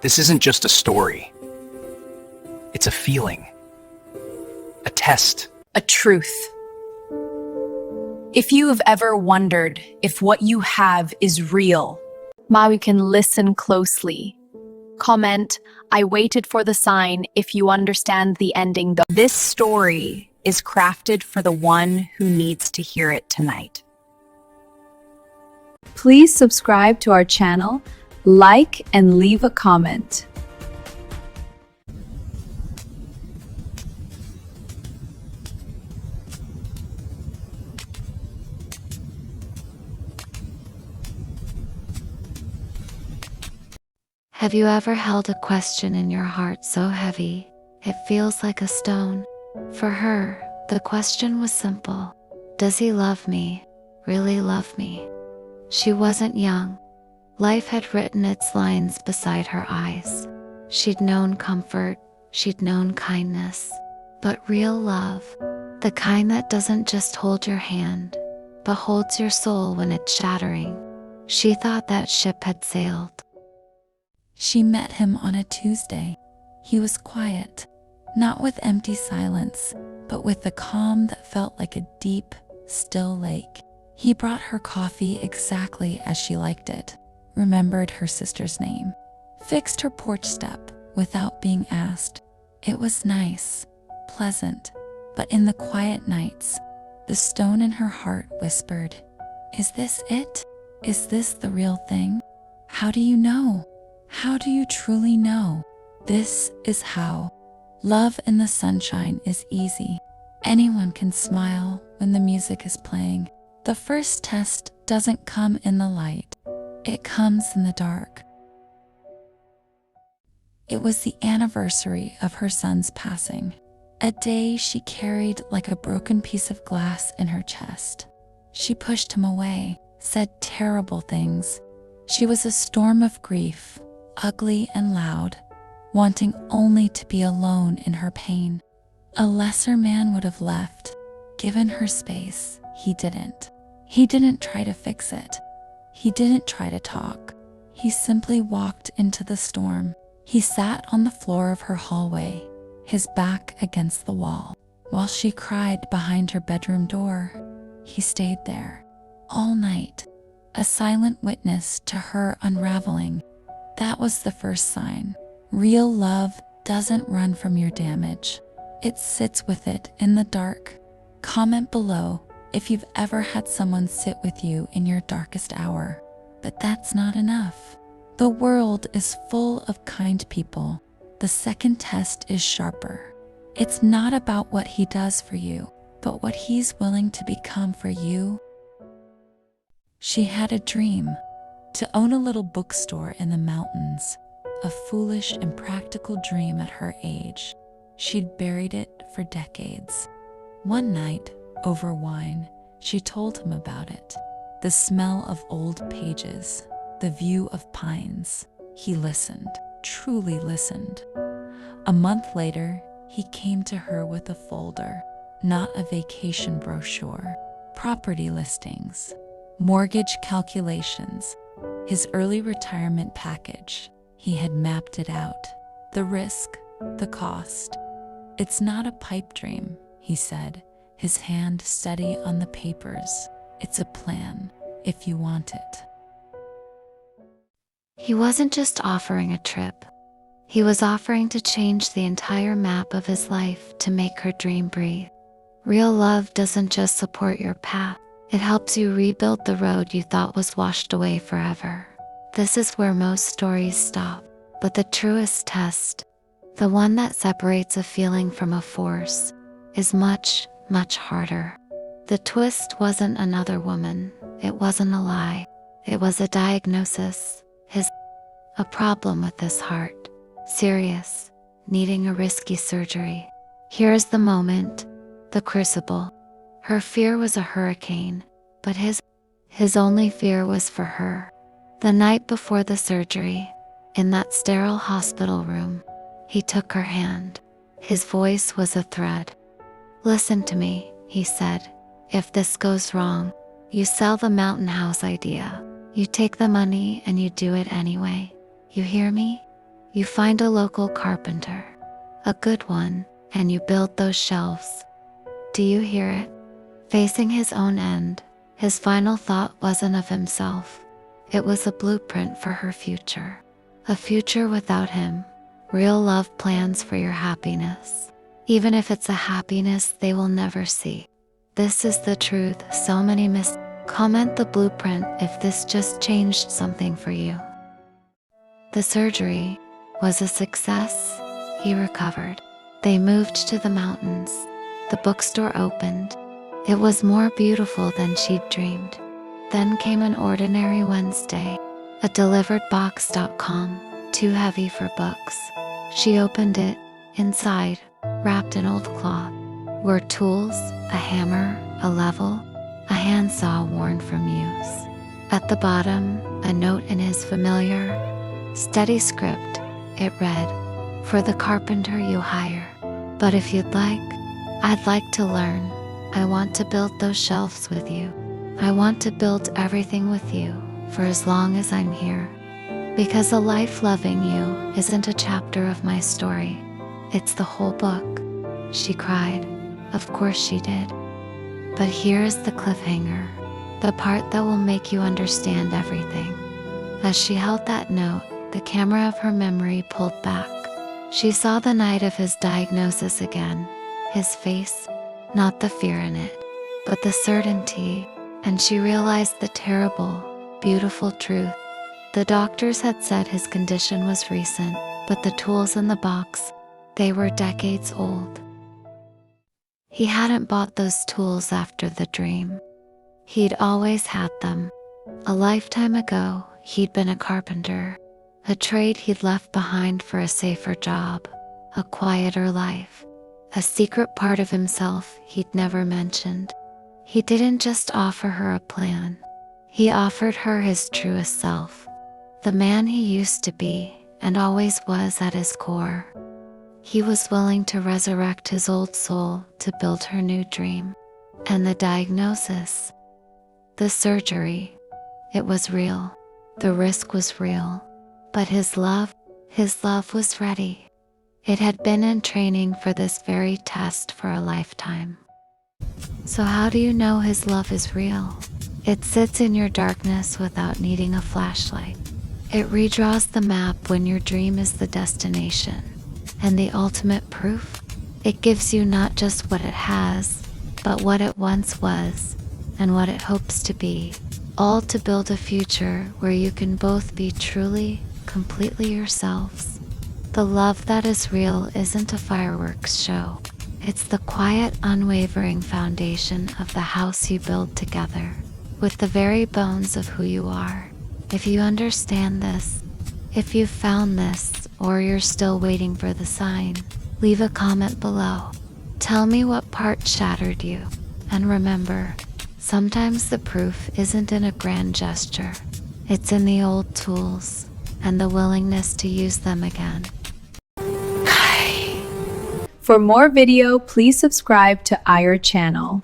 This isn't just a story. It's a feeling, a test. A truth. If you have ever wondered if what you have is real, now you can listen closely. Comment, I waited for the sign if you understand the ending. This story is crafted for the one who needs to hear it tonight. Please subscribe to our channel, like, and leave a comment. Have you ever held a question in your heart so heavy, it feels like a stone? For her, the question was simple. Does he love me? Really love me? She wasn't young. Life had written its lines beside her eyes. She'd known comfort, she'd known kindness, but real love, the kind that doesn't just hold your hand, but holds your soul when it's shattering. She thought that ship had sailed. She met him on a Tuesday. He was quiet, not with empty silence, but with a calm that felt like a deep, still lake. He brought her coffee exactly as she liked it, remembered her sister's name, fixed her porch step without being asked. It was nice, pleasant, but in the quiet nights, the stone in her heart whispered, "Is this it? Is this the real thing? How do you know? How do you truly know?" This is how. Love in the sunshine is easy. Anyone can smile when the music is playing. The first test doesn't come in the light. It comes in the dark. It was the anniversary of her son's passing, a day she carried like a broken piece of glass in her chest. She pushed him away, said terrible things. She was a storm of grief, ugly and loud, wanting only to be alone in her pain. A lesser man would have left, given her space. He didn't. He didn't try to fix it. He didn't try to talk. He simply walked into the storm. He sat on the floor of her hallway, his back against the wall. While she cried behind her bedroom door, he stayed there all night, a silent witness to her unraveling. That was the first sign. Real love doesn't run from your damage. It sits with it in the dark. Comment below if you've ever had someone sit with you in your darkest hour. But that's not enough. The world is full of kind people. The second test is sharper. It's not about what he does for you, but what he's willing to become for you. She had a dream. To own a little bookstore in the mountains, a foolish, impractical dream at her age. She'd buried it for decades. One night, over wine, she told him about it. The smell of old pages, the view of pines. He listened, truly listened. A month later, he came to her with a folder, not a vacation brochure, property listings, mortgage calculations, his early retirement package. He had mapped it out. The risk, the cost. It's not a pipe dream, he said, his hand steady on the papers. It's a plan, if you want it. He wasn't just offering a trip. He was offering to change the entire map of his life to make her dream breathe. Real love doesn't just support your path. It helps you rebuild the road you thought was washed away forever. This is where most stories stop. But the truest test, the one that separates a feeling from a force, is much, much harder. The twist wasn't another woman. It wasn't a lie. It was a diagnosis. A problem with his heart. Serious, needing a risky surgery. Here's the moment, the crucible. Her fear was a hurricane, but his only fear was for her. The night before the surgery, in that sterile hospital room, he took her hand. His voice was a thread. "Listen to me," he said. "If this goes wrong, you sell the mountain house idea. You take the money and you do it anyway. You hear me? You find a local carpenter, a good one, and you build those shelves. Do you hear it? Facing his own end, his final thought wasn't of himself. It was a blueprint for her future. A future without him. Real love plans for your happiness, even if it's a happiness they will never see. This is the truth. So many miss. Comment the blueprint if this just changed something for you. The surgery was a success. He recovered. They moved to the mountains. The bookstore opened. It was more beautiful than she'd dreamed. Then came an ordinary Wednesday. A delivered box.com, too heavy for books. She opened it. Inside, wrapped in old cloth, were tools, a hammer, a level, a handsaw worn from use. At the bottom, a note in his familiar, steady script. It read, "For the carpenter you hire. But if you'd like, I'd like to learn. I want to build those shelves with you. I want to build everything with you for as long as I'm here. Because a life loving you isn't a chapter of my story. It's the whole book." She cried. Of course she did. But here's the cliffhanger, the part that will make you understand everything. As she held that note, the camera of her memory pulled back. She saw the night of his diagnosis again, his face, not the fear in it, but the certainty, and she realized the terrible, beautiful truth. The doctors had said his condition was recent, but the tools in the box, they were decades old. He hadn't bought those tools after the dream. He'd always had them. A lifetime ago, he'd been a carpenter, a trade he'd left behind for a safer job, a quieter life, a secret part of himself he'd never mentioned. He didn't just offer her a plan. He offered her his truest self, the man he used to be and always was at his core. He was willing to resurrect his old soul to build her new dream. And the diagnosis, the surgery, it was real. The risk was real. But his love was ready. It had been in training for this very test for a lifetime. So how do you know his love is real? It sits in your darkness without needing a flashlight. It redraws the map when your dream is the destination. And the ultimate proof? It gives you not just what it has, but what it once was, and what it hopes to be, all to build a future where you can both be truly, completely yourselves. The love that is real isn't a fireworks show. It's the quiet, unwavering foundation of the house you build together, with the very bones of who you are. If you understand this, if you've found this, or you're still waiting for the sign, leave a comment below. Tell me what part shattered you. And remember, sometimes the proof isn't in a grand gesture. It's in the old tools and the willingness to use them again. For more video, please subscribe to our channel.